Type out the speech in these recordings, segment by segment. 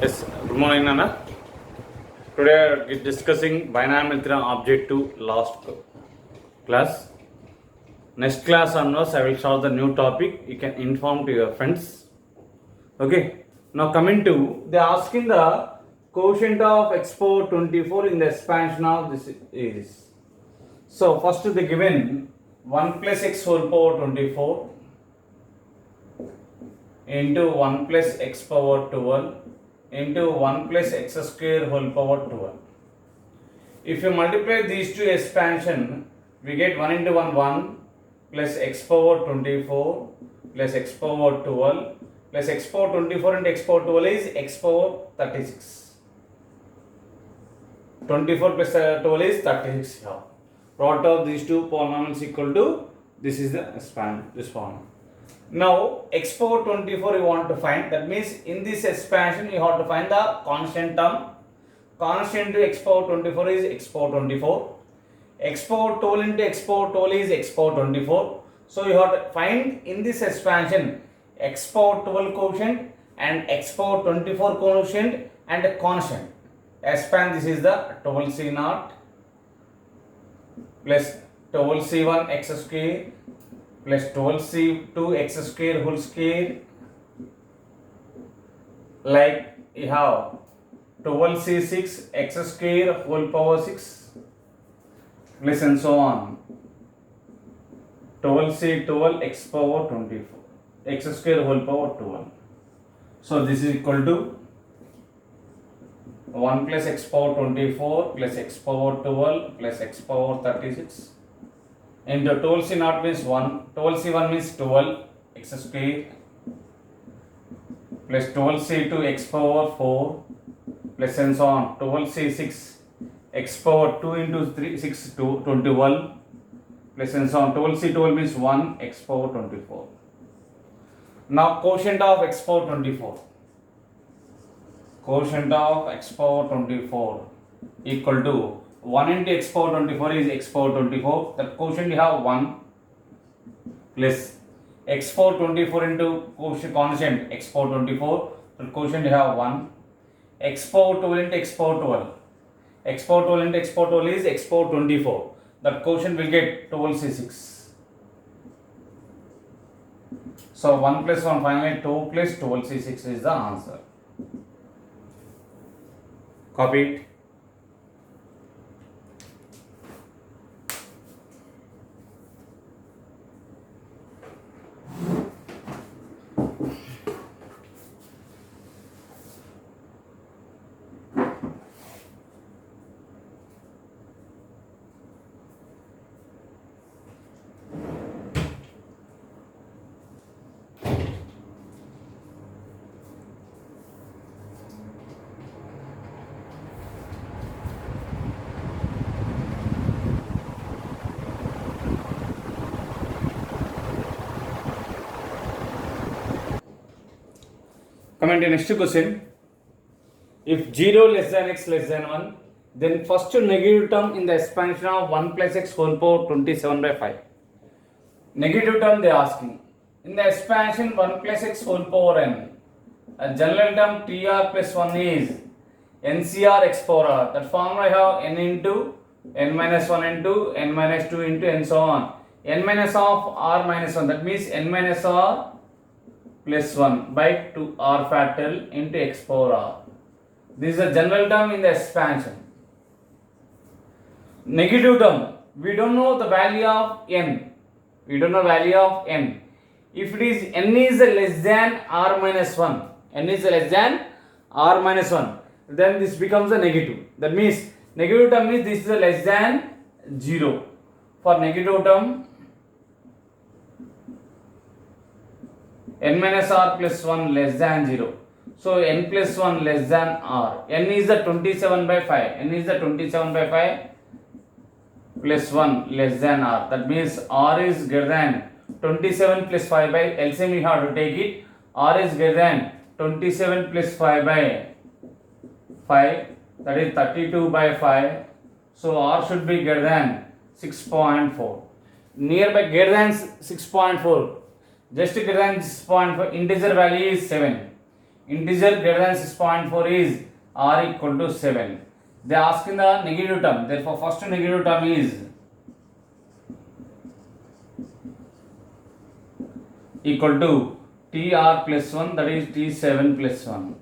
Yes, good morning, Nana. Today we are discussing binomial theorem objective last class. Next class onwards, I will start the new topic. You can inform to your friends. Okay. Now coming to, they are asking the quotient of x power 24 in the expansion of this is. So first they given 1 plus x whole power 24 into 1 plus x power 12 into 1 plus x square whole power 12. If you multiply these two expansion, we get 1 into 1 1 plus x power 24 plus x power 12 plus x power 24 and x power 12 is x power 36. 24 plus 12 is 36 here. Product of these two polynomials equal to, this is the span, this one. Now x power 24 you want to find, that means in this expansion you have to find the constant term. Constant to x power 24 is x power 24. X power 12 into x power 12 is x power 24. So you have to find in this expansion x power 12 quotient and x power 24 quotient and a constant. Expand, this is the 12c0 plus 12c1 x square plus 12c2 x square whole square, like you have 12c6 x square whole power 6 plus and so on 12c12 x power 24 x square whole power 12. So this is equal to 1 plus x power 24 plus x power 12 plus x power 36 into 12c0 means 1, 12c1 means 12 x square plus 12c2 x power 4 plus and so on 12c6 x power 2 into 3 6 2 21 plus and so on 12c12 means 1 x power 24. Now quotient of x power 24. Quotient of x power 24 equal to 1 into x power 24 is x power 24. That quotient you have 1 plus x power 24 into quotient constant x power 24. That quotient you have 1. X power 12 into x power 12. X power 12 into x power 12 is x power 24. That quotient will get 12c6. So 1 plus 1 finally 2 plus 12c6 is the answer. Copy it. Coming to next question. If 0 less than x less than 1, then first negative term in the expansion of 1 plus x whole power 27 by 5. Negative term they are asking. In the expansion 1 plus x whole power n, a general term tr plus 1 is ncr x power r. That formula I have n into n minus 1 into n minus 2 into and so on. N minus of r minus 1, that means n minus r plus 1 by 2 r factorial into x power r. This is a general term in the expansion. Negative term, we don't know the value of n. We don't know value of n. If it is n is less than r minus 1, n is less than r minus 1, then this becomes a negative. That means negative term means this is less than 0. For negative term, n minus r plus 1 less than 0. So n plus 1 less than r. N is the 27 by 5. N is the 27 by 5 plus 1 less than r. That means r is greater than 27 plus 5 by LCM you have to take it. R is greater than 27 plus 5 by 5, that is 32 by 5. So r should be greater than 6.4. Nearby greater than 6.4. Just greater than 6.4, integer value is 7. integer greater than 6.4 is r equal to 7. They ask in the negative term, therefore first negative term is equal to tr plus 1, that is t7 plus 1,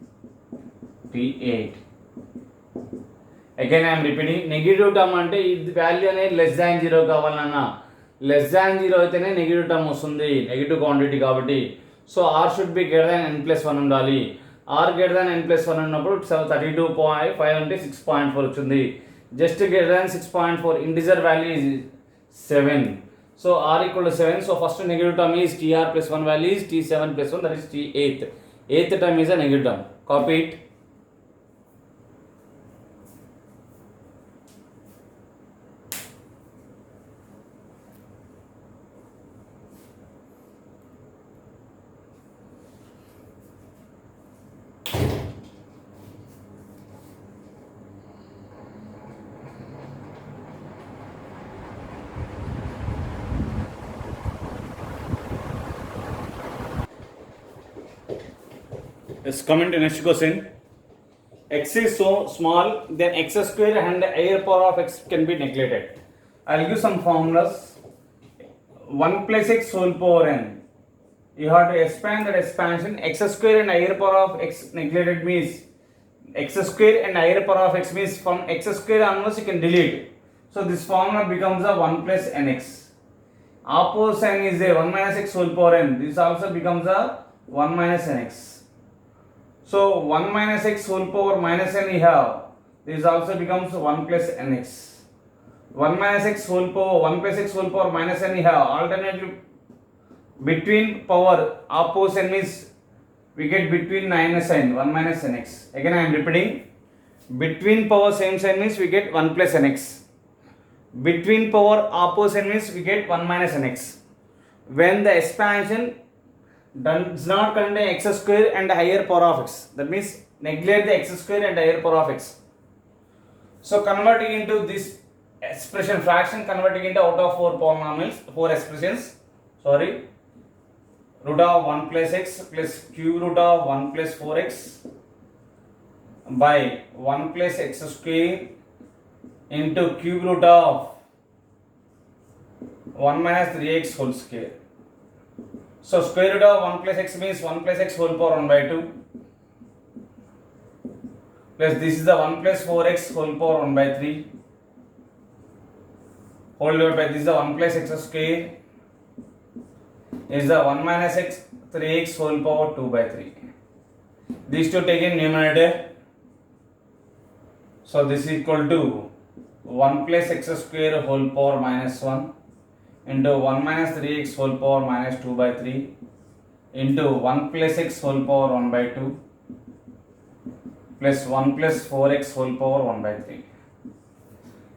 t8. Again I am repeating, negative term ante ఇది value అనేది less than 0 కావాలన్నా less than 0 అయితేనే negative term వస్తుంది, negative quantity కాబట్టి. So R should be greater than n+1 ఉండాలి. Are greater than n+1 ఉన్నప్పుడు 32.5 అంటే 6.4 వచ్చింది. Just greater than 6.4 integer value is 7. So r equal to 7. So first negative term is tr plus 1 value is t7 plus 1, that is t8. Eighth term is a negative term. Copy it. Let's come into next question. X is so small, then x square and the higher power of x can be neglected. I'll give some formulas. 1 plus x whole power n. You have to expand that expansion. X square and higher power of x neglected means x square and higher power of x means from x square onwards you can delete. So this formula becomes a 1 plus nx. Opposite sign is a 1 minus x whole power n. This also becomes a 1 minus nx. So 1 minus x whole power minus n we have. This also becomes 1 plus nx. 1 minus x whole power 1 plus x whole power minus n we have. Alternative between power opposite n means we get between minus sign 1 minus nx. Again I am repeating. Between power same sign means we get 1 plus nx. Between power opposite means we get 1 minus nx. When the expansion does not contain x square and higher power of x, that means neglect the x square and higher power of x. So converting into this expression fraction, converting into out of 4 polynomials, 4 expressions, sorry, root of 1 plus x plus cube root of 1 plus 4x by 1 plus x square into cube root of 1 minus 3x whole square. So square root of 1 plus x means 1 plus x whole power 1 by 2 plus this is the 1 plus 4x whole power 1 by 3 whole divided by this is the 1 plus x square is the 1 minus x 3x whole power 2 by 3. These two taken numerator. So this is equal to 1 plus x square whole power minus 1 into 1 minus 3x whole power minus 2 by 3 into 1 plus x whole power 1 by 2 plus 1 plus 4x whole power 1 by 3.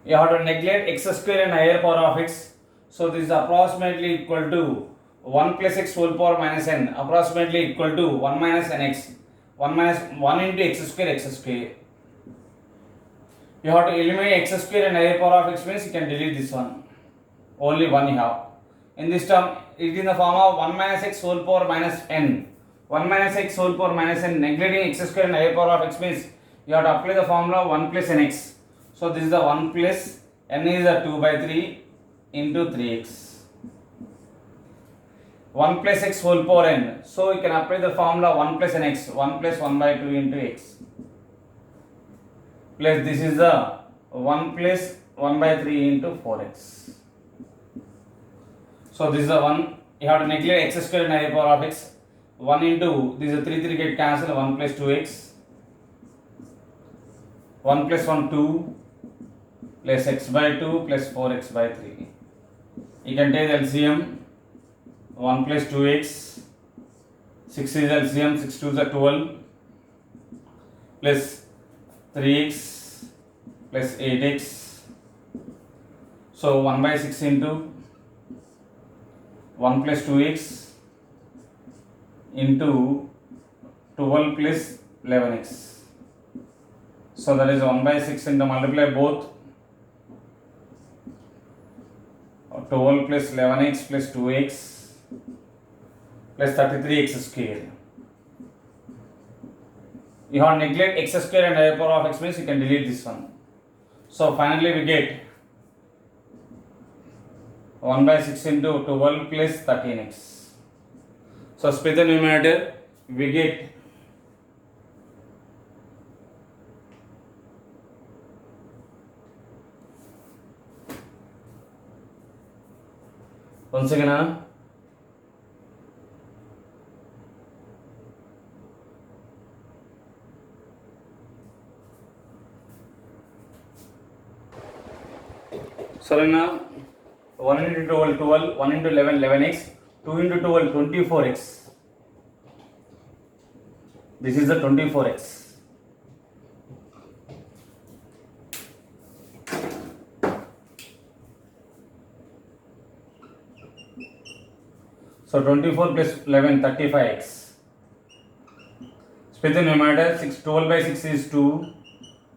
You have to neglect x square and higher power of x. So this is approximately equal to 1 plus x whole power minus n, approximately equal to 1 minus nx. 1 minus 1 into x square. You have to eliminate x square and higher power of x means you can delete this one. Only one you have. In this term, it is in the form of 1 minus x whole power minus n. 1 minus x whole power minus n, neglecting x square and higher power of x means you have to apply the formula 1 plus nx. So this is the 1 plus n is the 2 by 3 into 3x. 1 plus x whole power n. So you can apply the formula 1 plus nx. 1 plus 1 by 2 into x. Plus this is the 1 plus 1 by 3 into 4x. So this is the one, you have to neglect x square and higher power of x. 1 into, this is 3 get cancelled, 1 plus 2x. 1 plus 1 2 plus x by 2 plus 4x by 3. You can take LCM 1 plus 2x. 6 is LCM, 6 2 is 12 plus 3x plus 8x. So 1 by 6 into 1 plus 2x into 12 plus 11x. So that is 1 by 6 into multiply both 12 plus 11x plus 2x plus 33x square. You have neglect x square and higher power of x means you can delete this one. So finally we get 1 by 6 into 12 plus 13x. So split the numerator, we get once again sorry now 1 into 12 12, 1 into 11 11x, 2 into 12 24x. This is the 24x. So 24 plus 11 35x. Split the numerator, 6 12 by 6 is 2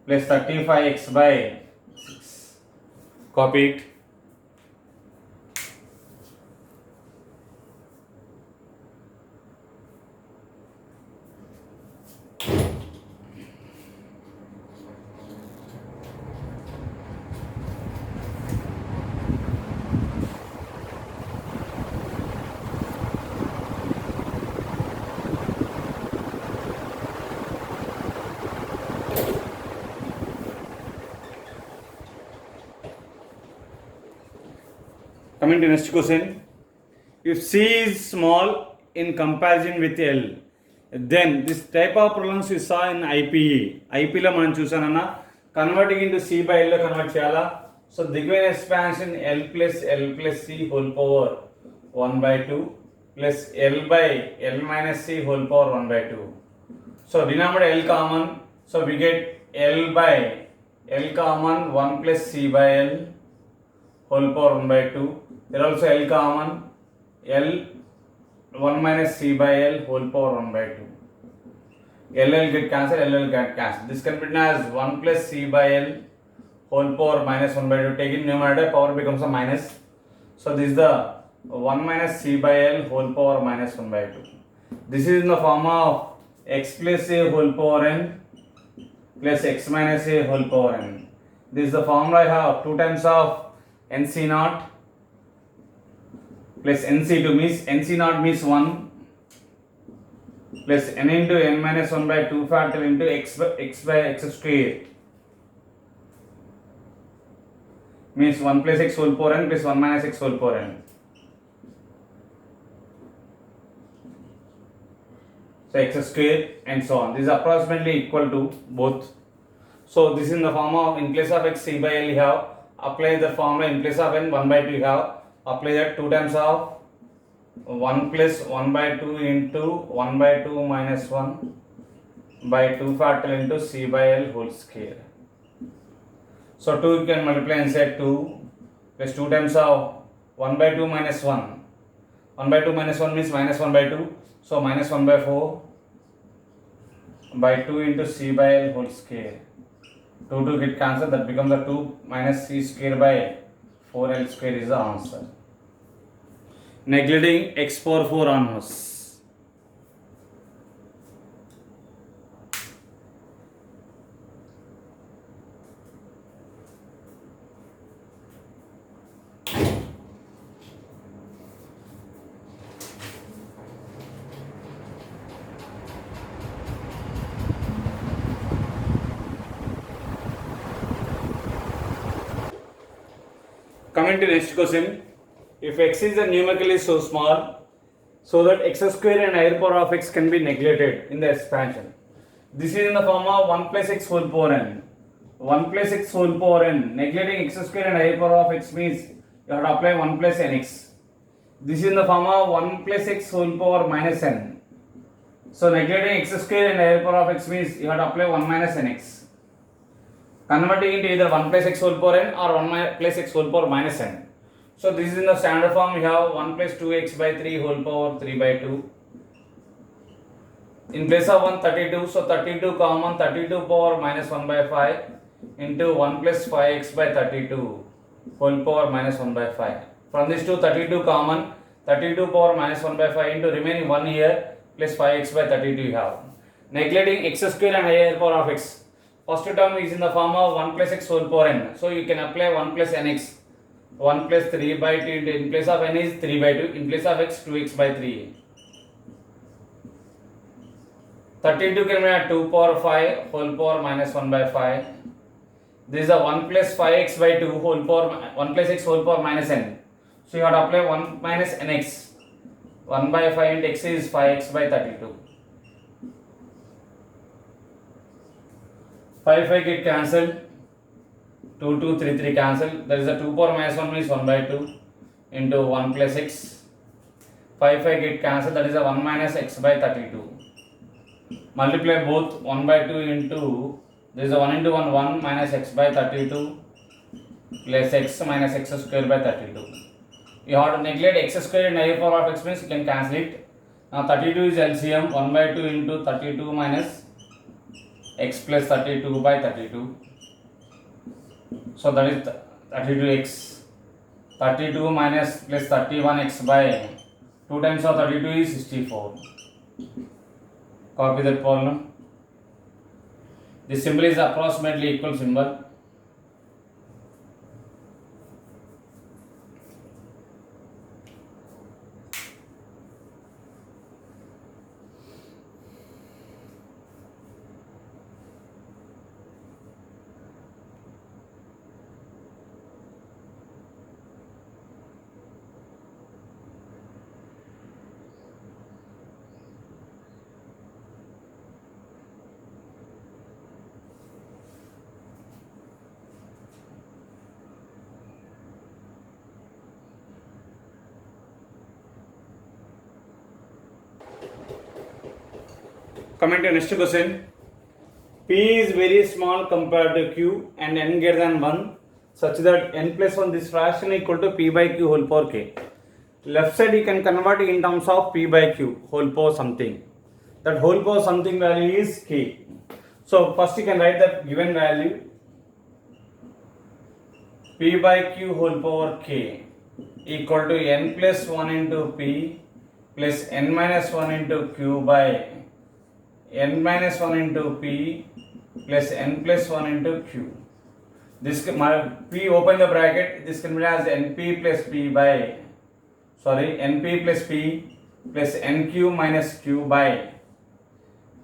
plus 35x by 6. Copy it. Coming to next question. If C is small in comparison with L, then this type of problems we saw in IPE. IP lo మనం చూసానన్నా converting into C by L లో convert చేయాలా. So the given expansion L plus C whole power 1 by 2 plus L by L minus C whole power 1 by 2. So denominator L common. So we get L by L common 1 plus C by L whole power 1 by 2. There also L common, L 1 minus C by L whole power 1 by 2. LL get cancelled, LL get cancelled. This can be written as 1 plus C by L whole power minus 1 by 2. Taking numerator, power becomes a minus. So this is the 1 minus C by L whole power minus 1 by 2. This is in the form of x plus A whole power n plus x minus A whole power n. This is the formula I have 2 times of nc naught plus nc2 means nc naught means 1 plus n into n minus 1 by 2 factorial into x by x square means 1 plus x whole power n plus 1 minus x whole power n. So x square and so on. This is approximately equal to both. So this is in the form of in place of x c by L you have apply the formula in place of n 1 by 2 you have apply that 2 times of 1 plus 1 by 2 into 1 by 2 minus 1 by 2 factorial into C by L whole square. So 2 you can multiply inside 2 plus 2 times of 1 by 2 minus 1. 1 by 2 minus 1 means minus 1 by 2. So minus 1 by 4 by 2 into C by L whole square. 2 get cancelled, that becomes a 2 minus C square by 4L square is the answer. Neglecting x power 4 onwards. Coming to next question. If x is numerically so small so that x square and higher power of x can be neglected in the expansion. This is in the form of 1 plus x whole power n. 1 plus x whole power n. Neglecting x square and higher power of x means you have to apply 1 plus nx. This is in the form of 1 plus x whole power minus n. So neglecting x square and higher power of x means you have to apply 1 minus nx. Converting into either 1 plus x whole power n or 1 plus x whole power minus n. So this is in the standard form. We have 1 plus 2x by 3 whole power 3 by 2. In place of 1 32, so 32 common, 32 power minus 1 by 5 into 1 plus 5x by 32 whole power minus 1 by 5. From this to 32 common, 32 power minus 1 by 5 into remaining 1 here plus 5x by 32 you have. neglecting x square and higher power of x. First term is in the form of 1 plus x whole power n. So you can apply 1 plus nx. 1 plus 3 by 2 into in place of n is 3 by 2. In place of x, 2x by 3. 32 can be at 2 power 5 whole power minus 1 by 5. This is a 1 plus 5x by 2 whole power 1 plus x whole power minus n. So you have to apply 1 minus nx. 1 by 5 into x is 5x by 32. 5 get cancelled. 2 2 3 3 cancelled. There is a 2 power minus 1 is 1 by 2 into 1 plus x. 5 get cancelled. That is a 1 minus x by 32. Multiply both 1 by 2 into, there is a 1 into 1 1 minus x by 32 plus x minus x square by 32. You have to neglect x square and higher power of x means you can cancel it. Now 32 is LCM, 1 by 2 into 32 minus x plus 32 by 32. So that is 32x. 32 minus plus 31x by 2 times of 32 is 64. Copy that problem. This symbol is approximately equal symbol. Coming to next question. P is very small compared to Q and n greater than 1 such that n plus 1 this fraction equal to P by Q whole power k. Left side you can convert it in terms of P by Q whole power something. That whole power something value is k. So first you can write the given value P by Q whole power k equal to n plus 1 into P plus n minus 1 into Q by n minus 1 into P plus n plus 1 into Q. This P open the bracket, this can be as np plus P by np plus P plus nq minus Q by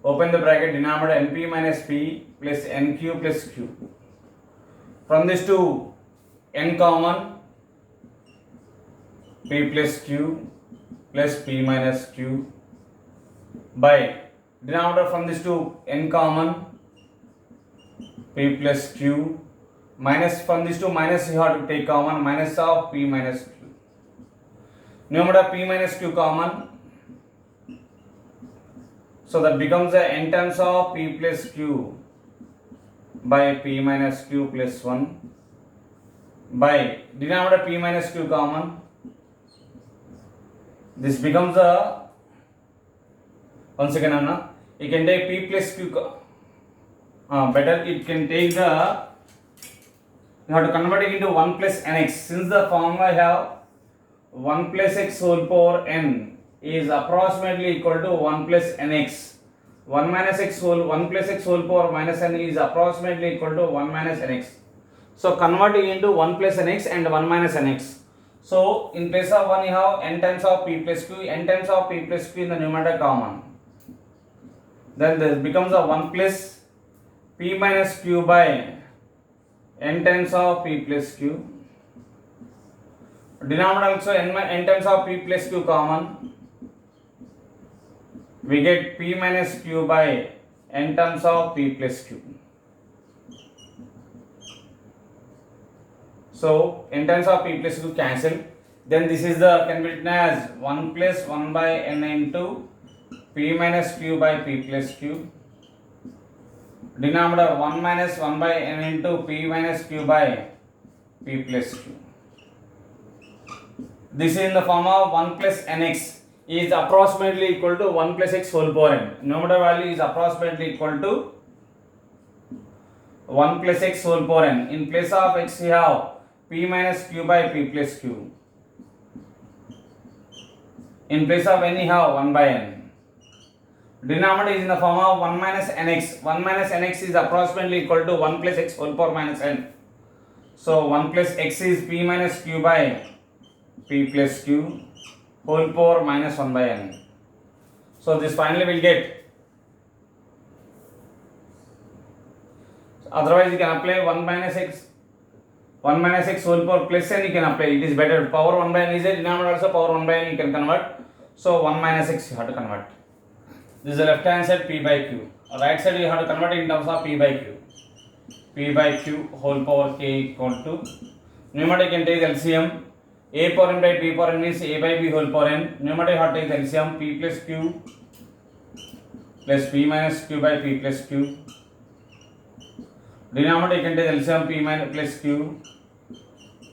open the bracket denominator np minus P plus nq plus Q. From this two n common P plus Q plus P minus Q by denominator from this two n common P plus Q minus from this two minus you have to take common minus of P minus Q. Numerator P minus Q common, so that becomes the n terms of P plus Q by P minus Q plus 1 by denominator P minus Q common. This becomes a once again Anna, you can take P plus Q better it can take the you have to convert it into 1 plus nx. Since the formula I have 1 plus x whole power n is approximately equal to 1 plus nx. 1 minus x whole 1 plus x whole power minus n is approximately equal to 1 minus nx. So converting into 1 plus nx and 1 minus nx. So in place of 1 you have n times of P plus Q, n times of P plus Q in the numerator common. Then this becomes a 1 plus P minus Q by n times of P plus Q. Denominator also n times of P plus Q common. We get P minus Q by n terms of P plus Q. So n terms of P plus Q cancel. Then this is the can be written as 1 plus 1 by n into P minus Q by P plus Q. Denominator 1 minus 1 by n into P minus Q by P plus Q. This is in the form of 1 plus nx is approximately equal to 1 plus x whole power n. Numerator value is approximately equal to 1 plus x whole power n. In place of x we have P minus Q by P plus Q. In place of n we have 1 by n. Denominator is in the form of 1 minus nx. 1 minus nx is approximately equal to 1 plus x whole power minus n. So 1 plus x is p minus q by p plus q whole power minus 1 by n. So this finally will get. Otherwise you can apply 1 minus x whole power plus n you can apply. It is better. Power 1 by n is a denominator also power 1 by n you can convert. So 1 minus x you have to convert. This is the left hand side p by q. Right side you have to convert it in terms of p by q. P by q whole power k equal to. Numerator you can take LCM. A power n by b power n means a by b whole power n. Numerator you have to take LCM p plus q plus p minus q by p plus q. Denominator you can take LCM p minus plus q.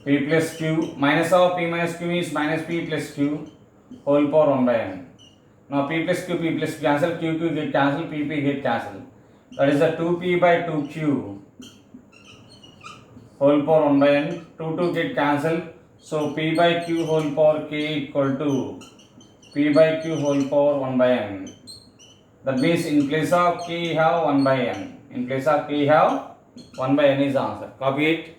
P plus q minus of p minus q is minus p plus q whole power 1 by n. Now p plus q cancel, q get cancel, p get cancel. That is the 2p by 2q whole power 1 by n. 2 get cancel. So p by q whole power k equal to p by q whole power 1 by n. That means in place of k have 1 by n. In place of k have 1 by n is the answer. Copy it.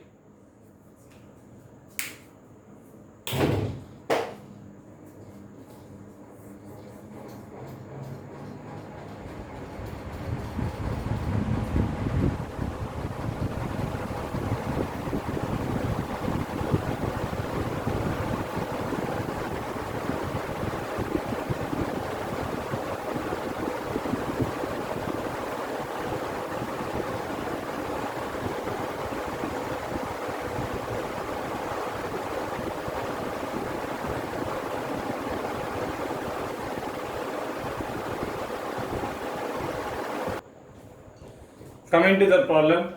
Coming to the problem,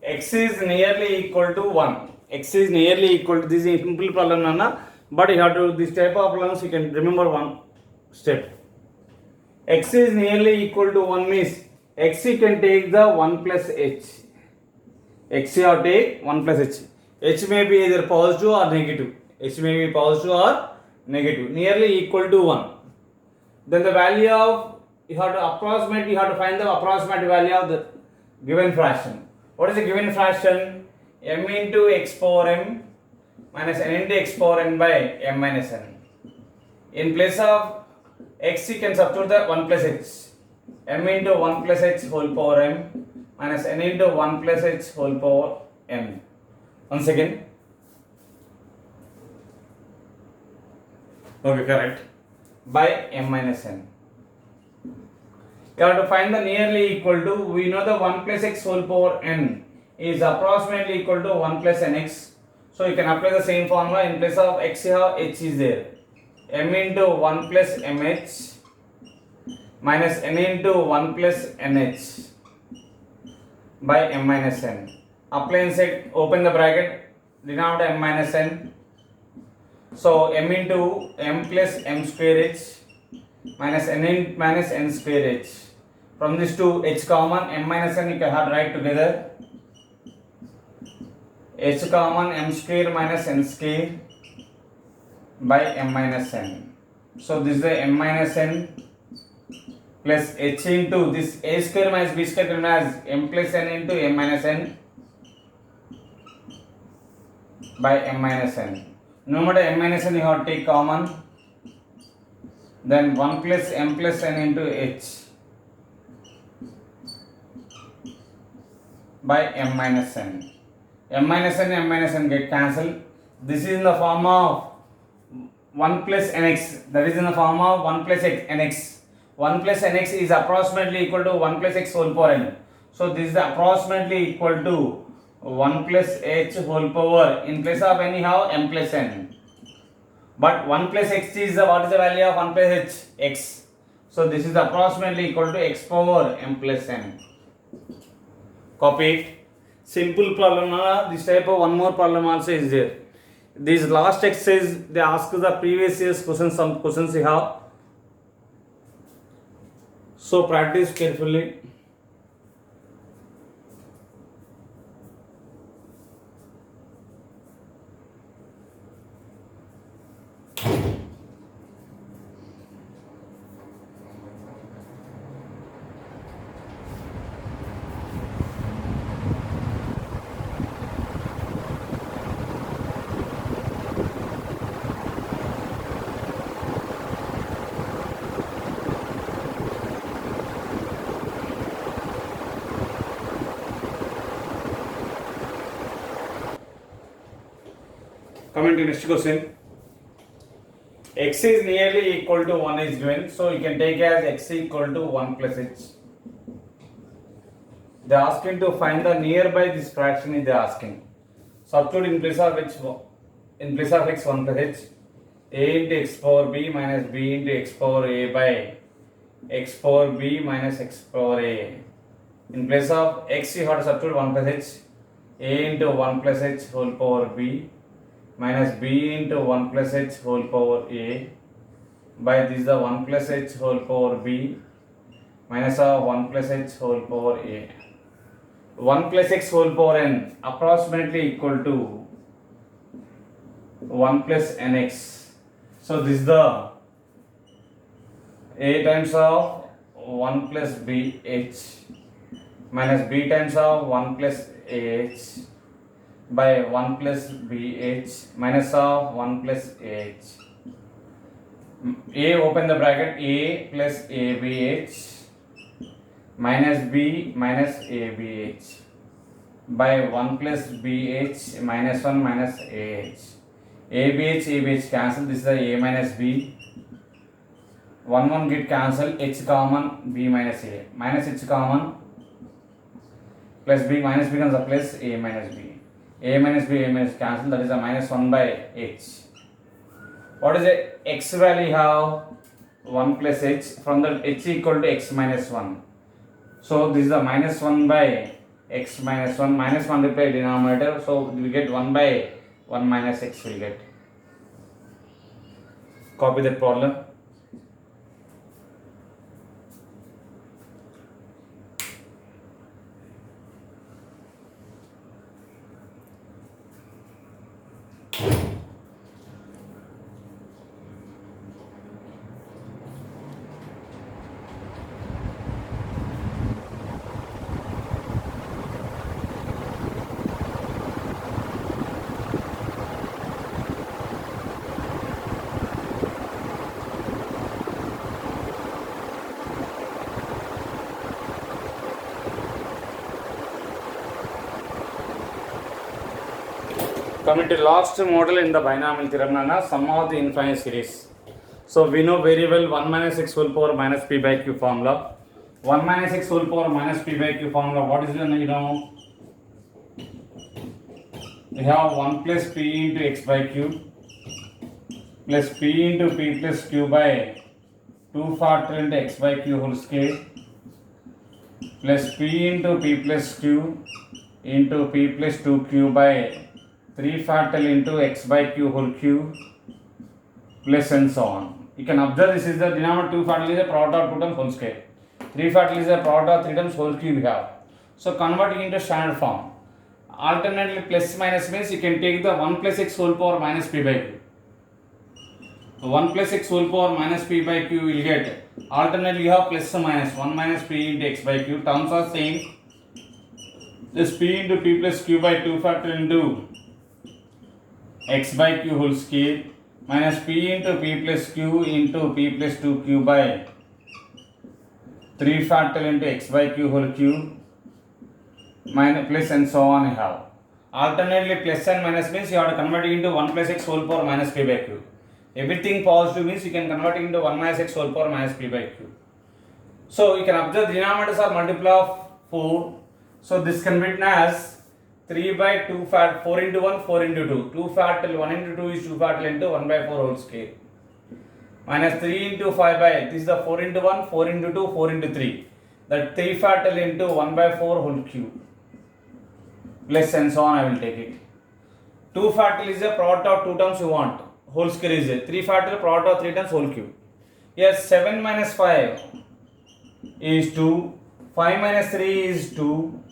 x is nearly equal to 1. X is nearly equal to, this is a simple problem, Nana, but you have to, this type of problems you can remember one step. X is nearly equal to 1 means x you can take the 1 plus h. X you have to take 1 plus h. H may be either positive or negative. H may be positive or negative. Nearly equal to 1. Then the value of, you have to find the approximate value of the given fraction. What is the given fraction? M into x power m minus n into x power n by m minus n. In place of x you can substitute the 1 plus h. M into 1 plus h whole power m minus n into 1 plus h whole power n. Once again. Okay, correct. By m minus n. You have to find the nearly equal to, we know the 1 plus x whole power n is approximately equal to 1 plus nx. So you can apply the same formula. In place of x you have h is there. M into 1 plus mh minus n into 1 plus nh by m minus n. Apply inside, open the bracket, denominator m minus n. So m into m plus m square h minus n minus n square h. From this two, h common, m minus n you can have write together. H common, m square minus n square by m minus n. So this is the m minus n plus h into this a square minus b square given as m plus n into m minus n by m minus n. Numerator m minus n you have to take common. Then 1 plus m plus n into h by m minus n. M minus n get cancelled. This is in the form of 1 plus nx. That is in the form of 1 plus nx. 1 plus nx is approximately equal to 1 plus x whole power n. So this is approximately equal to 1 plus h whole power. In place of n you have m plus n. But 1 plus x is what is the value of 1 plus h? X. So this is approximately equal to x power m plus n. Copy it. Simple problem. This type of one more problem also is there. This last exercise they ask the previous year's questions. Some questions you have. So practice carefully. Coming to next question. X is nearly equal to 1 is given. So you can take as x equal to 1 plus h. They are asking to find the nearby this fraction is they are asking. Substitute in place of x 1 plus h. A into x power b minus b into x power a by x power b minus x power a. In place of x you have to substitute 1 plus h. A into 1 plus h whole power b minus b into 1 plus h whole power a by this the 1 plus h whole power b minus 1 plus h whole power a. 1 plus x whole power n approximately equal to 1 plus nx. So this is the a times of 1 plus bh minus b times of 1 plus ah by 1 plus bh minus of 1 plus h. A open the bracket a plus abh minus b minus abh by 1 plus bh minus 1 minus ah. abh cancel, this is the a minus b, 1 get cancel, h common, b minus a, minus h common, plus b minus becomes a plus a minus b, a minus b, a minus cancel, that is a minus 1 by h. What is the x value have? 1 plus h, from the h equal to x minus 1. So this is a minus 1 by x minus 1, minus multiply denominator, so we get 1 by 1 minus x will get. Copy that problem. Coming to last model in the binomial theorem, sum of the infinite series. So we know very well 1 minus x whole power minus p by q formula. 1 minus x whole power minus p by q formula, what is the, we have 1 plus p into x by q plus p into p plus q by 2 factorial into x by q whole square plus p into p plus q into p plus 2q by 3 factorial into x by q whole cube plus and so on. You can observe this is the denominator 2 factorial is a product of 2 times whole square. 3 factorial is a product of 3 times whole cube we have. So converting into standard form. Alternately plus minus means you can take the 1 plus x whole power minus p by q. 1 plus x whole power minus p by q will get. Alternately you have plus minus 1 minus p into x by q. Terms are same. This p into p plus q by 2 factorial into x by q whole square minus p into p plus q into p plus 2q by 3 factorial into x by q whole cube minus plus and so on you have. Alternately plus and minus means you have to convert it into 1 plus x whole power minus p by q. Everything positive means you can convert it into 1 minus x whole power minus p by q. So you can observe the denominators are multiple of 4. So this can be written as 3 by 2 fact 4 into 1 4 into 2. 2 factorial 1 into 2 is 2 factorial into 1 by 4 whole square. Minus 3 into 5 by, this is the 4 into 1 4 into 2 4 into 3. That 3 factorial into 1 by 4 whole cube. Plus and so on I will take it. 2 factorial is a product of 2 terms you want. Whole square is a 3 factorial product of 3 times whole cube. Yes, 7 minus 5 is 2. 5 minus 3 is 2.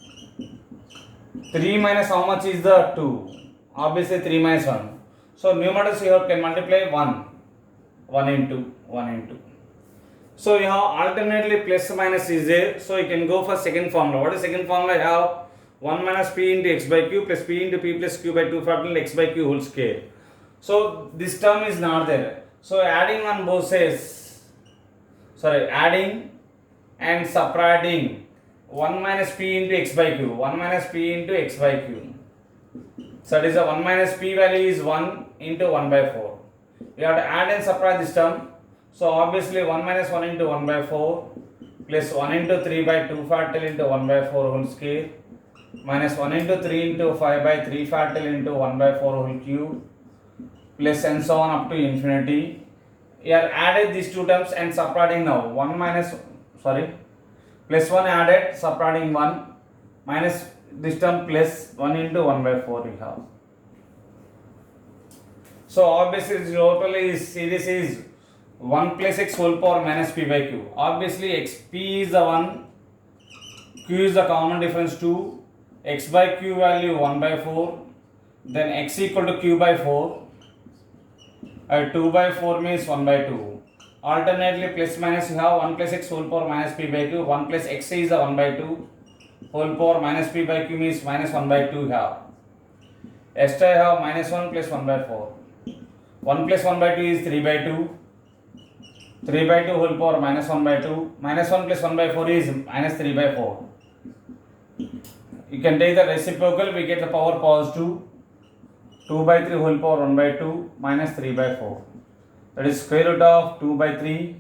3 minus how much is the 2? Obviously 3 minus 1. So numerators you can multiply 1. 1 into. So you have alternately plus minus is there. So you can go for second formula. What is second formula? You have 1 minus p into x by q plus p into p plus q by 2 factorial x by q whole square. So this term is not there. So adding on both sides. Adding and subtracting 1 minus p into x by q. 1 minus p into x by q. So that is a 1 minus p value is 1 into 1 by 4. We have to add and subtract this term. So obviously 1 minus 1 into 1 by 4 plus 1 into 3 by 2 factorial into 1 by 4 whole square minus 1 into 3 into 5 by 3 factorial into 1 by 4 whole cube plus and so on up to infinity. We are added these two terms and subtracting now. Plus 1 added, subtracting 1 minus this term plus 1 into 1 by 4 we have. So obviously this totally series is 1 plus x whole power minus p by q. Obviously x p is the 1, q is the common difference 2, x by q value 1 by 4, then x equal to q by 4, 2 by 4 means 1 by 2. Alternately plus minus you have 1 plus x whole power minus p by q, 1 plus x is the 1 by 2, whole power minus p by q means minus 1 by 2 you have. Extra you have minus 1 plus 1 by 4. 1 plus 1 by 2 is 3 by 2. 3 by 2 whole power minus 1 by 2. Minus 1 plus 1 by 4 is minus 3 by 4. You can take the reciprocal, we get the power positive. 2 by 3 whole power 1 by 2 minus 3 by 4. That is square root of 2 by 3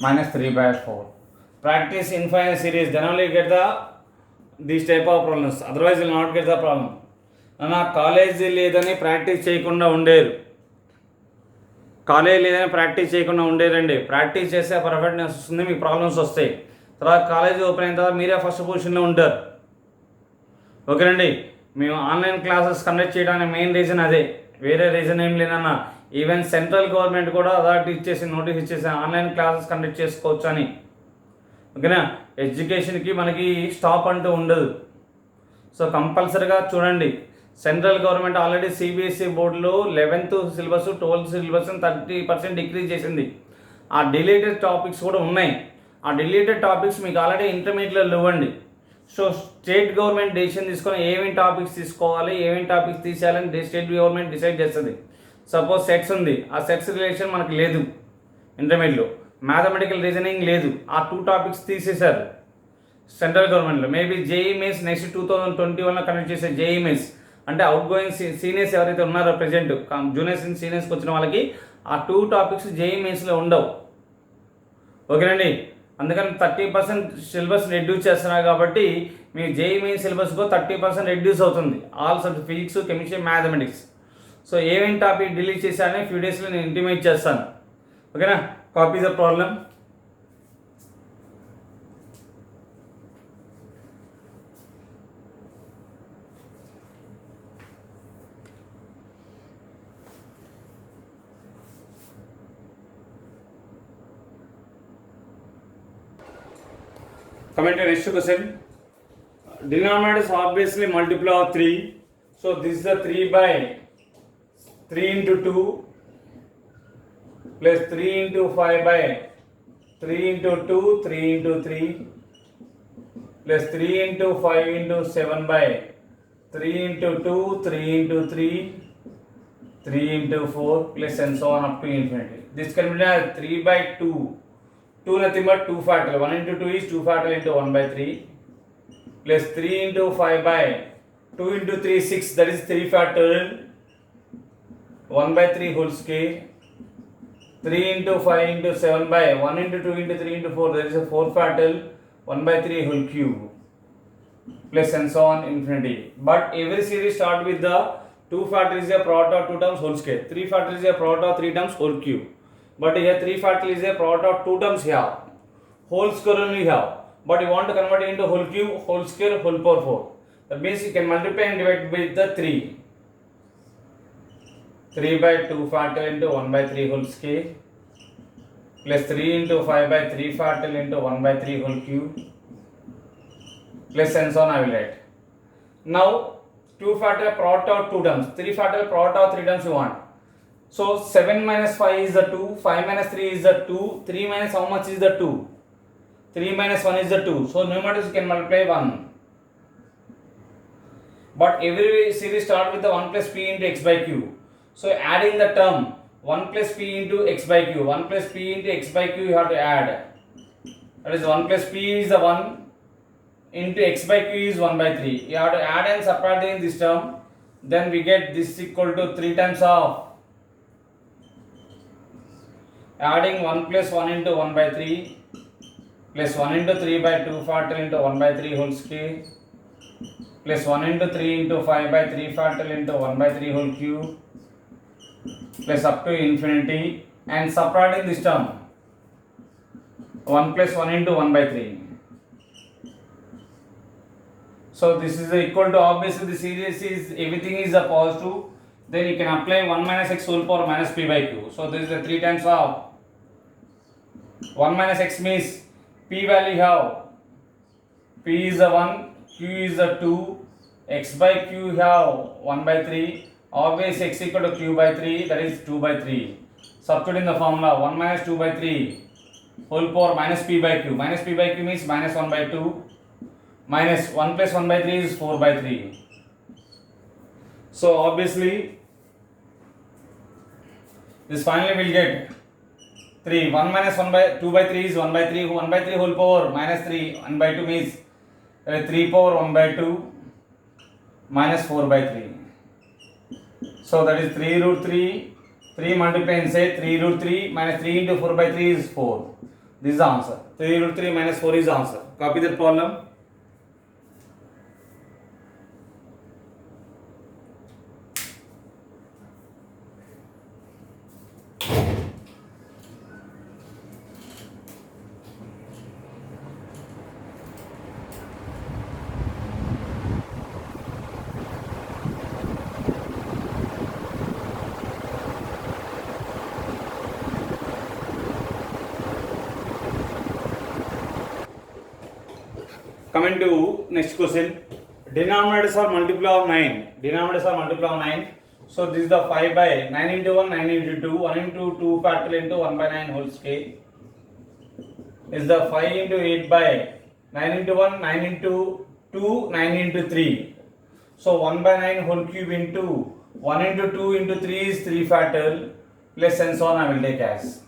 minus 3 by 4. Practice infinite series, then only you get these type of problems. Otherwise you will not get the problem. నా college లేదని practice చేయకుండా ఉండేరు. College లేదని practice చేయకుండా ఉండేరండి. Practice చేస్తే perfectness వస్తుంది, మీకు problems వస్తాయి. తర్వాత కాలేజీ ఓపెన్ అయిన తర్వాత మీరే ఫస్ట్ పొజిషన్లో ఉంటారు. ఓకేనండి. మేము ఆన్లైన్ క్లాసెస్ కండక్ట్ చేయడానికి మెయిన్ రీజన్ అదే, వేరే రీజన్ ఏం లేదన్నా. ఈవెన్ సెంట్రల్ గవర్నమెంట్ కూడా అథారిటీ ఇచ్చేసి నోటీస్ ఇచ్చేసి ఆన్లైన్ క్లాసెస్ కండక్ట్ చేసుకోవచ్చు అని. ఓకేనా. ఎడ్యుకేషన్కి మనకి స్టాప్ అంటూ ఉండదు. సో కంపల్సరీగా చూడండి. సెంట్రల్ గవర్నమెంట్ ఆల్రెడీ సిబిఎస్ఈ బోర్డులో 11th syllabus 12th syllabus 30% decrease చేసింది. ఆ డిలీటెడ్ టాపిక్స్ కూడా ఉన్నాయి. ఆ డిలీటెడ్ టాపిక్స్ మీకు ఆల్రెడీ ఇంటర్మీడియట్లో ఇవ్వండి. సో స్టేట్ గవర్నమెంట్ డెసిషన్ తీసుకొని ఏమేమి టాపిక్స్ తీసుకోవాలి, ఏమేమి టాపిక్స్ తీసేయాలని స్టేట్ గవర్నమెంట్ డిసైడ్ చేస్తుంది. సపోజ్ సెట్స్ ఉంది, ఆ సెట్స్ రిలేషన్ మనకు లేదు ఇంటర్మీడియట్లో. మ్యాథమెటికల్ రీజనింగ్ లేదు, ఆ 2 టాపిక్స్ తీసేశారు సెంట్రల్ గవర్నమెంట్లో. మేబీ జేఈ మెయిన్స్ నెక్స్ట్ 2021లో కండక్ట్ చేసే జేఈ మెయిన్స్ అంటే అవుట్ గోయింగ్ సీనియర్స్ ఎవరైతే ఉన్నారో ప్రజెంట్ జూనియర్స్ అండ్ సీనియర్స్కి వచ్చిన వాళ్ళకి ఆ 2 టాపిక్స్ జేఈ మెయిన్స్లో ఉండవు. ఓకేనండి. అందుకని 30% సిలబస్ రెడ్యూస్ చేస్తున్నారు కాబట్టి మీ జేఈ మెయిన్ సిలబస్కు 30% రెడ్యూస్ అవుతుంది. All subject physics, chemistry, mathematics. So ఏమేమి టాపిక్ డిలీట్ చేశారని ఫ్యూ డేస్లో నేను ఇంటిమేట్ చేస్తాను. ఓకేనా. Copy the problem. Coming to next question. Denominator is obviously multiple of 3. So this is the 3 by 3 into 2 plus 3 into 5 by 3 into 2, 3 into 3 plus 3 into 5 into 7 by 3 into 2, 3 into 3, 3 into 4 plus and so on up to infinity. This can be 3 by 2. 2 nothing but 2 factorial. 1 into 2 is 2 factorial into 1 by 3 plus 3 into 5 by 2 into 3 6, that is 3 factorial 1 by 3 whole square. 3 into 5 into 7 by 1 into 2 into 3 into 4, that is a 4 factorial 1 by 3 whole cube plus and so on infinity. But every series start with the 2 factorial is a product of 2 terms whole square, 3 factorial is a product of 3 terms whole cube. But here 3 factorial is a product of 2 terms here, whole square only here. But you want to convert it into whole cube, whole square, whole power 4. That means you can multiply and divide with the 3. 3 by 2 factorial into 1 by 3 whole square plus 3 into 5 by 3 factorial into 1 by 3 whole cube plus and so on I will write. Now 2 factorial product of 2 terms, 3 factorial product of 3 terms you want. So 7 minus 5 is the 2, 5 minus 3 is the 2, 3 minus how much is the 2? 3 minus 1 is the 2. So numerators you can multiply 1. But every series start with the 1 plus p into x by q. So adding the term 1 plus p into x by q, 1 plus p into x by q you have to add. That is 1 plus p is the 1 into x by q is 1 by 3. You have to add and subtract in this term. then we get this equal to 3 times of adding 1 plus 1 into 1 by 3 plus 1 into 3 by 2 factorial into 1 by 3 whole square plus 1 into 3 into 5 by 3 factorial into 1 by 3 whole cube plus up to infinity, and subtracting this term 1 plus 1 into 1 by 3. So this is equal to, obviously the series is, everything is a positive, then you can apply 1 minus x whole power minus p by q. So this is the 3 times of 1 minus x means p value have p is a 1, q is a 2, x by q have 1 by 3, obviously x equal to q by 3, that is 2 by 3. Substitute in the formula 1 minus 2 by 3 whole power minus p by q. Minus p by q means minus 1 by 2 minus 1 plus 1 by 3 is 4 by 3. So obviously this finally will get 3. 1 minus 1 by 2 by 3 is 1 by 3. 1 by 3 whole power minus 3. 1 by 2 means 3 power 1 by 2 minus 4 by 3. So that is 3 root 3. 3 multiplying, say 3 root 3 minus 3 into 4 by 3 is 4. This is the answer. 3 root 3 minus 4 is the answer. Copy that problem. Coming to next question, denominators are multiple of 9. Denominators are multiple of 9. So this is the 5 by 9 into 1, 9 into 2, 1 into 2 factorial into 1 by 9 whole square. Is the 5 into 8 by 9 into 1, 9 into 2, 9 into 3. So 1 by 9 whole cube into 1 into 2 into 3 is 3 factorial plus and so on I will take as.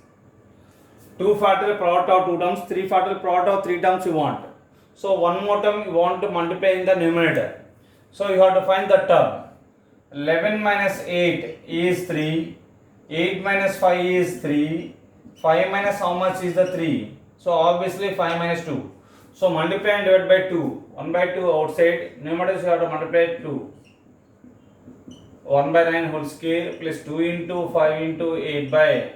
2 factorial product of 2 terms, 3 factorial product of 3 terms you want. So one more term you want to multiply in the numerator. So you have to find the term. 11 minus 8 is 3. 8 minus 5 is 3. 5 minus how much is the 3? So obviously 5 minus 2. So multiply and divide by 2. 1 by 2 outside. Numerators you have to multiply 2. 1 by 9 whole square plus 2 into 5 into 8 by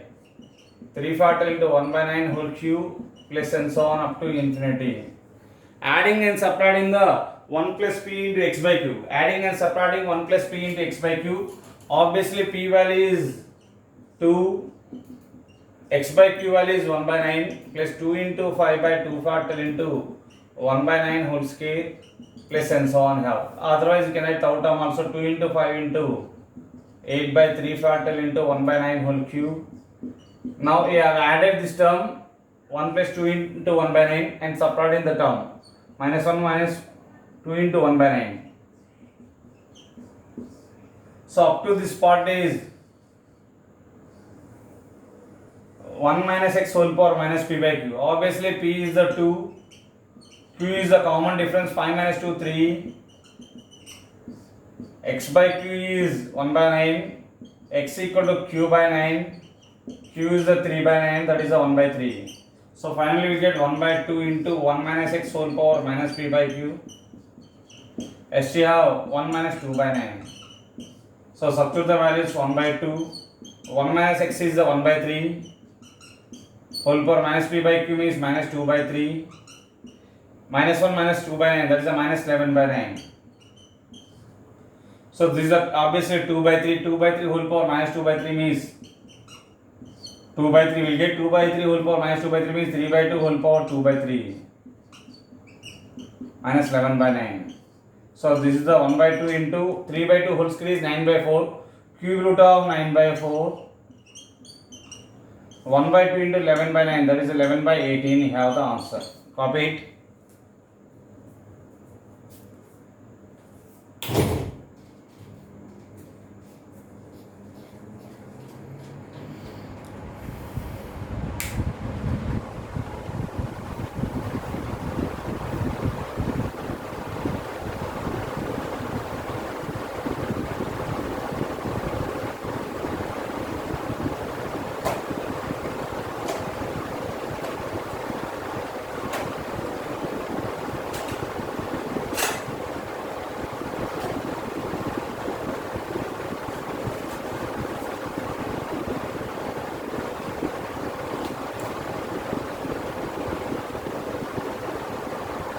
3 factorial into 1 by 9 whole cube plus and so on up to infinity. Adding and subtracting the 1 plus p into x by q. Adding and subtracting 1 plus p into x by q. Obviously p value is 2. X by q value is 1 by 9 plus 2 into 5 by 2 factorial into 1 by 9 whole square plus and so on have. Otherwise you can write out term also 2 into 5 into 8 by 3 factorial into 1 by 9 whole cube. Now we have added this term 1 plus 2 into 1 by 9 and subtracting the term. Minus 1 minus 2 into 1 by 9. So up to this part is 1 minus x whole power minus p by q. Obviously p is the 2, q is the common difference, 5 minus 2 3, x by q is 1 by 9, x equal to q by 9, q is the 3 by 9, that is the 1 by 3. So finally we get 1 by 2 into 1 minus x whole power minus p by q. ST have 1 minus 2 by 9. So substitute the values 1 by 2. 1 minus x is the 1 by 3. Whole power minus p by q means minus 2 by 3. Minus 1 minus 2 by 9, that is a minus 11 by 9. So this is obviously 2 by 3. 2 by 3 whole power minus 2 by 3 means 2 by 3 will get 2 by 3 whole power minus 2 by 3 means 3 by 2 whole power 2 by 3 minus 11 by 9. So this is the 1 by 2 into 3 by 2 whole square is 9 by 4. Cube root of 9 by 4. 1 by 2 into 11 by 9, that is 11 by 18. You have the answer. Copy it.